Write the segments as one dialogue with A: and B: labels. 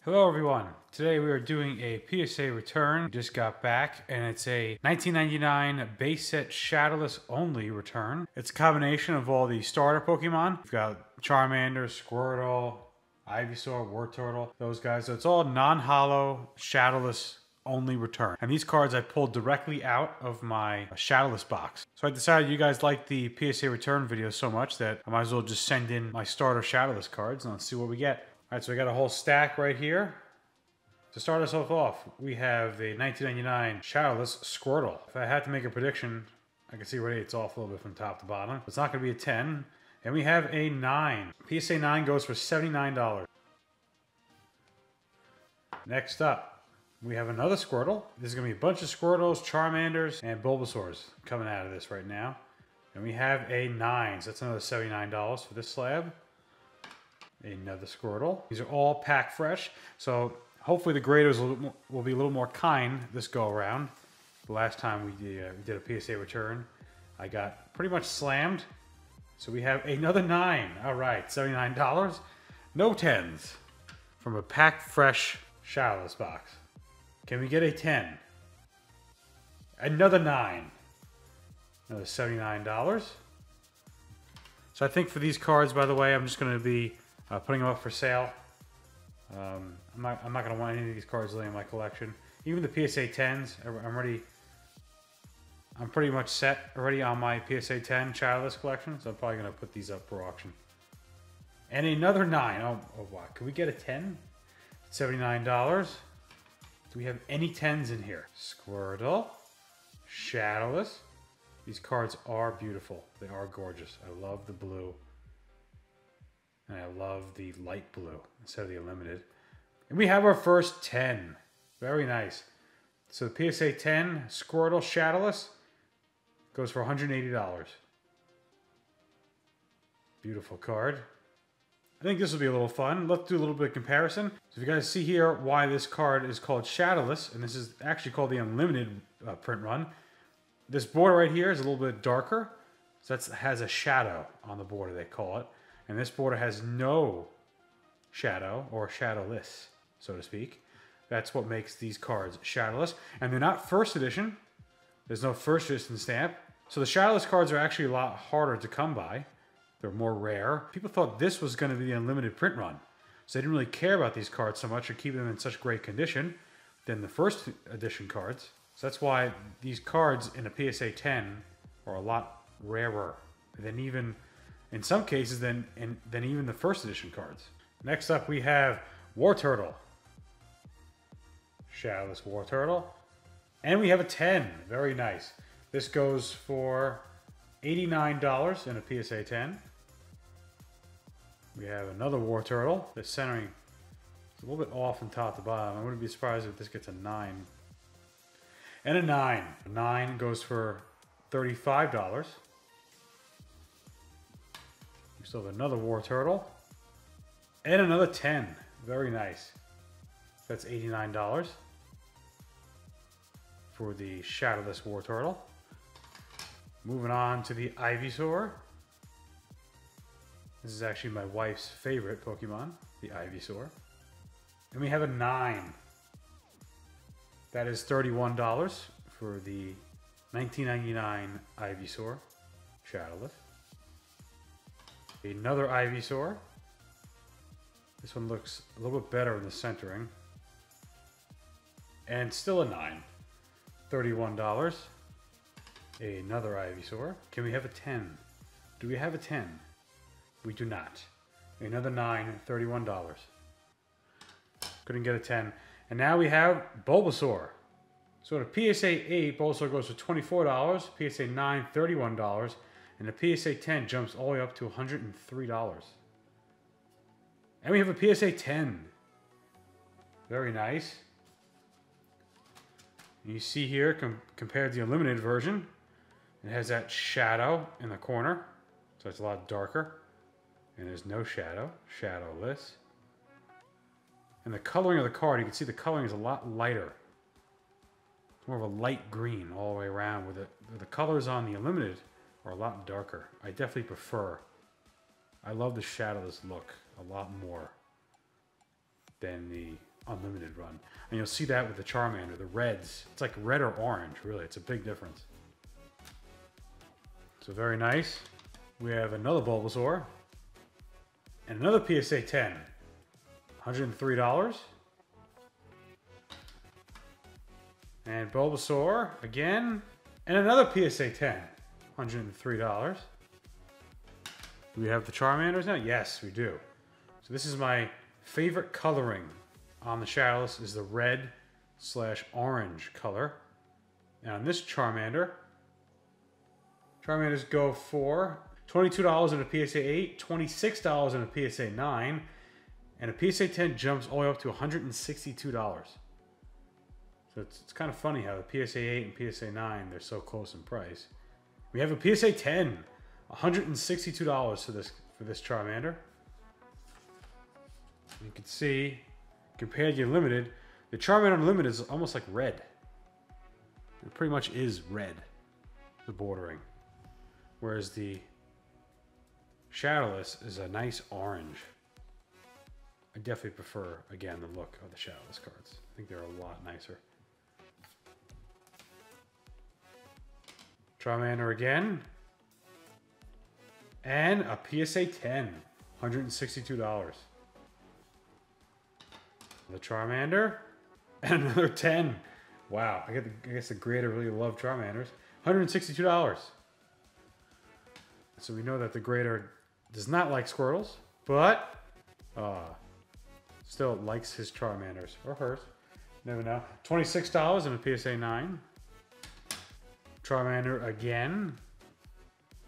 A: Hello everyone. Today we are doing a PSA return. We just got back and it's a 1999 base set Shadowless only return. It's a combination of all the starter Pokemon. We've got Charmander, Squirtle, Ivysaur, Wartortle, those guys. So it's all non-holo Shadowless only return. And these cards I pulled directly out of my Shadowless box. So I decided you guys liked the PSA return video so much that I might as well just send in my starter Shadowless cards and let's see what we get. Alright, so we got a whole stack right here. To start us off, we have a 1999 Shadowless Squirtle. If I had to make a prediction, I can see already it's off a little bit from top to bottom. It's not going to be a 10. And we have a 9. PSA 9 goes for $79. Next up, we have another Squirtle. This is going to be a bunch of Squirtles, Charmanders, and Bulbasaurs coming out of this right now. And we have a 9, so that's another $79 for this slab. Another Squirtle. These are all pack fresh, so hopefully the graders will be a little more kind this go around. The last time we did a PSA return, I got pretty much slammed. So we have another 9. All right, $79. No 10s from a pack fresh Shadowless box. Can we get a 10? Another 9. Another $79. So I think for these cards, by the way, I'm just going to be putting them up for sale. I'm not going to want any of these cards laying in my collection. Even the PSA 10s, I'm pretty much set already on my PSA 10 Shadowless collection, so I'm probably going to put these up for auction. And another 9. Oh wow. Can we get a 10? $79. Do we have any 10s in here? Squirtle. Shadowless. These cards are beautiful. They are gorgeous. I love the blue. And I love the light blue instead of the unlimited. And we have our first 10. Very nice. So the PSA 10 Squirtle Shadowless goes for $180. Beautiful card. I think this will be a little fun. Let's do a little bit of comparison. So if you guys see here why this card is called Shadowless, and this is actually called the unlimited print run. This border right here is a little bit darker. So that has a shadow on the border, they call it. And this border has no shadow, or shadowless, so to speak. That's what makes these cards shadowless. And they're not first edition. There's no first edition stamp. So the shadowless cards are actually a lot harder to come by. They're more rare. People thought this was going to be the unlimited print run. So they didn't really care about these cards so much or keep them in such great condition than the first edition cards. So that's why these cards in a PSA 10 are a lot rarer than even... in some cases, than even the first edition cards. Next up, we have Wartortle. Shadowless Wartortle. And we have a 10. Very nice. This goes for $89 in a PSA 10. We have another Wartortle. The centering is a little bit off from top to bottom. I wouldn't be surprised if this gets a 9. And a 9. A 9 goes for $35. We still have another Wartortle. And another 10. Very nice. That's $89 for the Shadowless Wartortle. Moving on to the Ivysaur. This is actually my wife's favorite Pokemon, the Ivysaur. And we have a 9. That is $31 for the 1999 Ivysaur Shadowless. Another Ivysaur. This one looks a little bit better in the centering. And still a 9. $31. Another Ivysaur. Can we have a 10? Do we have a 10? We do not. Another 9. $31. Couldn't get a 10. And now we have Bulbasaur. So in a PSA 8, Bulbasaur goes for $24. PSA 9, $31. And the PSA 10 jumps all the way up to $103. And we have a PSA 10. Very nice. You see here, compared to the unlimited version, it has that shadow in the corner. So it's a lot darker. And there's no shadow. Shadowless. And the coloring of the card, you can see the coloring is a lot lighter. It's more of a light green all the way around. With the colors on the unlimited are a lot darker. I definitely prefer. I love the Shadowless look a lot more than the unlimited run. And you'll see that with the Charmander, the reds. It's like red or orange, really. It's a big difference. So very nice. We have another Bulbasaur. And another PSA 10. $103. And Bulbasaur again. And another PSA 10. $103. Do we have the Charmanders now? Yes, we do. So this is my favorite coloring on the Shadowless is the red/orange color. And on this Charmander, Charmanders go for $22 in a PSA 8, $26 in a PSA 9, and a PSA 10 jumps all the way up to $162. So it's kind of funny how the PSA 8 and PSA 9, they're so close in price. We have a PSA 10, $162 for this Charmander. You can see, compared to Unlimited, the Charmander Unlimited is almost like red. It pretty much is red, the bordering. Whereas the Shadowless is a nice orange. I definitely prefer, again, the look of the Shadowless cards. I think they're a lot nicer. Charmander again. And a PSA 10, $162. The Charmander. And another 10. Wow, I guess the grader really loved Charmanders. $162. So we know that the grader does not like Squirtles, but still likes his Charmanders. Or hers. Never know. $26 in a PSA 9. Charmander again.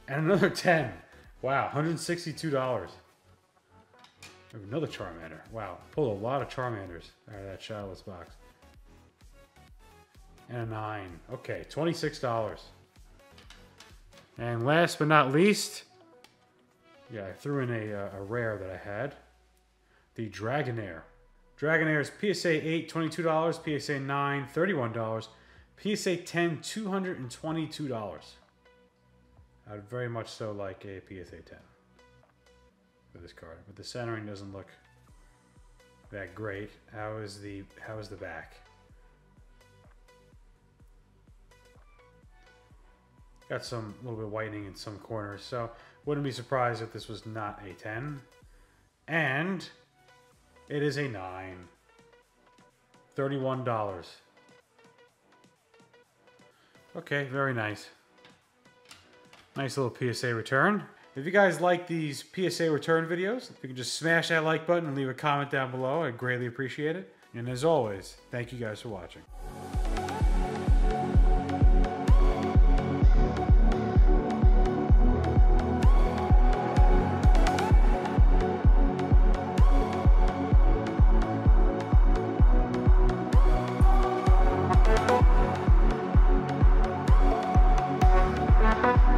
A: And another 10. Wow, $162. Another Charmander. Wow, pulled a lot of Charmanders out of that Shadowless box. And a 9. Okay, $26. And last but not least, yeah, I threw in a rare that I had. The Dragonair. Dragonair is PSA 8, $22. PSA 9, $31. PSA 10, $222. I'd very much so like a PSA 10 for this card, but the centering doesn't look that great. How is the back? Got some little bit of whitening in some corners, so wouldn't be surprised if this was not a 10. And it is a 9. $31. Okay, very nice. Nice little PSA return. If you guys like these PSA return videos, if you can just smash that like button and leave a comment down below, I'd greatly appreciate it. And as always, thank you guys for watching.